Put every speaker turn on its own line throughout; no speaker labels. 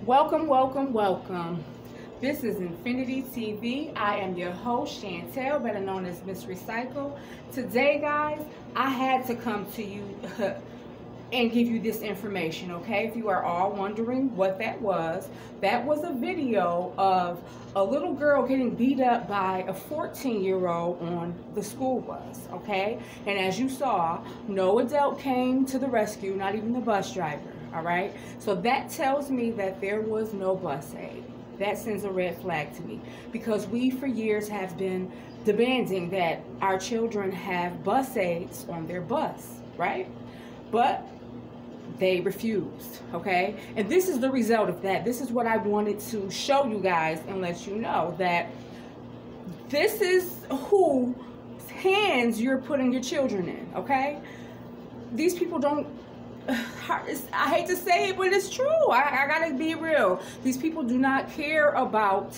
Welcome, welcome, welcome. This is Infinity TV. I am your host, Chantel, better known as Miss Recycle. Today, guys, I had to come to you and give you this information, okay? If you are all wondering what that was a video of a little girl getting beat up by a 14-year-old on the school bus, okay? And as you saw, no adult came to the rescue, not even the bus driver, all right? So that tells me that there was no bus aid. That sends a red flag to me, because we for years have been demanding that our children have bus aids on their bus, right? But they refused, okay? And this is the result of that. This is what I wanted to show you guys and let you know, that this is whose hands you're putting your children in, okay? These people don't, I hate to say it, but it's true. I gotta be real. These people do not care about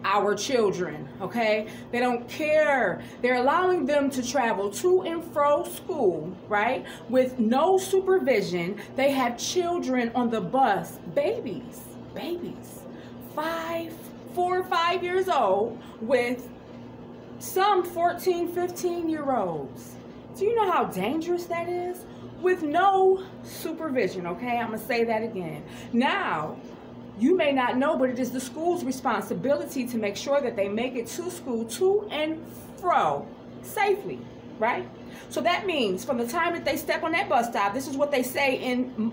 our children, okay? They don't care. They're allowing them to travel to and fro school, right, with no supervision. They have children on the bus, babies, 4 or 5 years old, with some 14, 15-year-olds. Do you know how dangerous that is? With no supervision, okay? I'm gonna say that again. Now, you may not know, but it is the school's responsibility to make sure that they make it to school to and fro safely, right? So that means from the time that they step on that bus stop, this is what they say in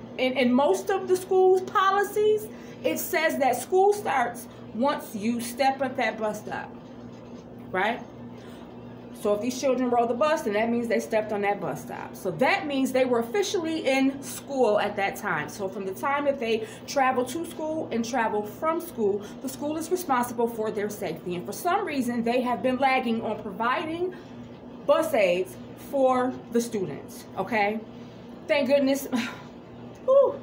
most of the school's policies. It says that school starts once you step at that bus stop, right? So if these children rode the bus, then that means they stepped on that bus stop. So that means they were officially in school at that time. So from the time that they travel to school and travel from school, the school is responsible for their safety. And for some reason, they have been lagging on providing bus aids for the students, okay? Thank goodness. Whew.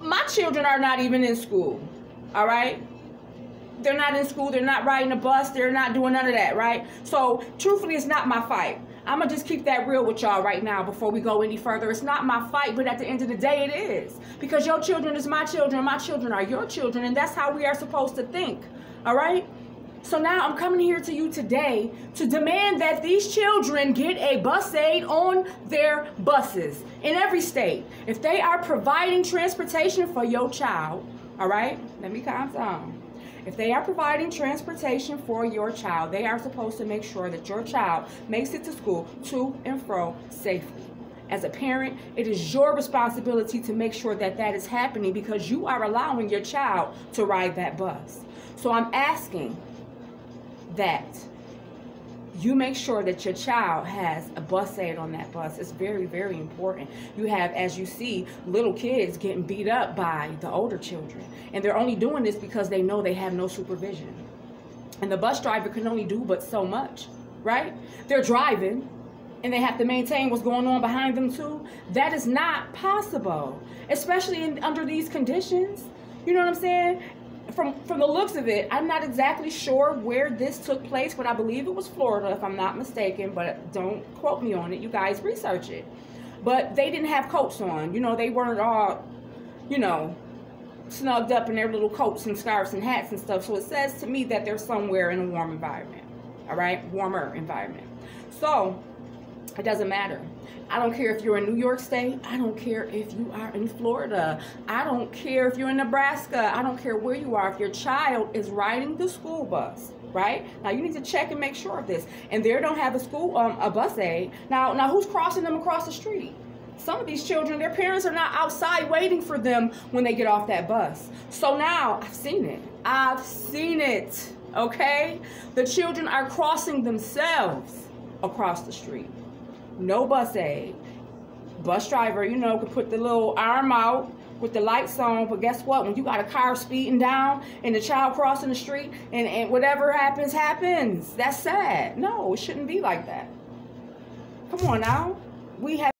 My children are not even in school, all right? They're not in school, they're not riding a bus, they're not doing none of that, right? So, truthfully, it's not my fight. I'm gonna just keep that real with y'all right now before we go any further. It's not my fight, but at the end of the day, it is. Because your children is my children are your children, and that's how we are supposed to think, all right? So now I'm coming here to you today to demand that these children get a bus aid on their buses in every state. If they are providing transportation for your child, all right? Let me calm down. If they are providing transportation for your child, they are supposed to make sure that your child makes it to school to and fro safely. As a parent, it is your responsibility to make sure that that is happening, because you are allowing your child to ride that bus. So I'm asking that you make sure that your child has a bus aid on that bus. It's very, very important. You have, as you see, little kids getting beat up by the older children. And they're only doing this because they know they have no supervision. And the bus driver can only do but so much, right? They're driving and they have to maintain what's going on behind them too. That is not possible, especially under these conditions. You know what I'm saying? From the looks of it, I'm not exactly sure where this took place, but I believe it was Florida, if I'm not mistaken, but don't quote me on it. You guys research it. But they didn't have coats on. You know, they weren't all, you know, snugged up in their little coats and scarves and hats and stuff. So it says to me that they're somewhere in a warm environment, all right? Warmer environment. So it doesn't matter. I don't care if you're in New York State. I don't care if you are in Florida. I don't care if you're in Nebraska. I don't care where you are. If your child is riding the school bus, right? Now you need to check and make sure of this. And they don't have a bus aid. Now who's crossing them across the street? Some of these children, their parents are not outside waiting for them when they get off that bus. So now I've seen it. okay? The children are crossing themselves across the street. No bus aid. Bus driver, you know, could put the little arm out with the lights on, but guess what? When you got a car speeding down and the child crossing the street and whatever happens, happens. That's sad. No, it shouldn't be like that. Come on now. We have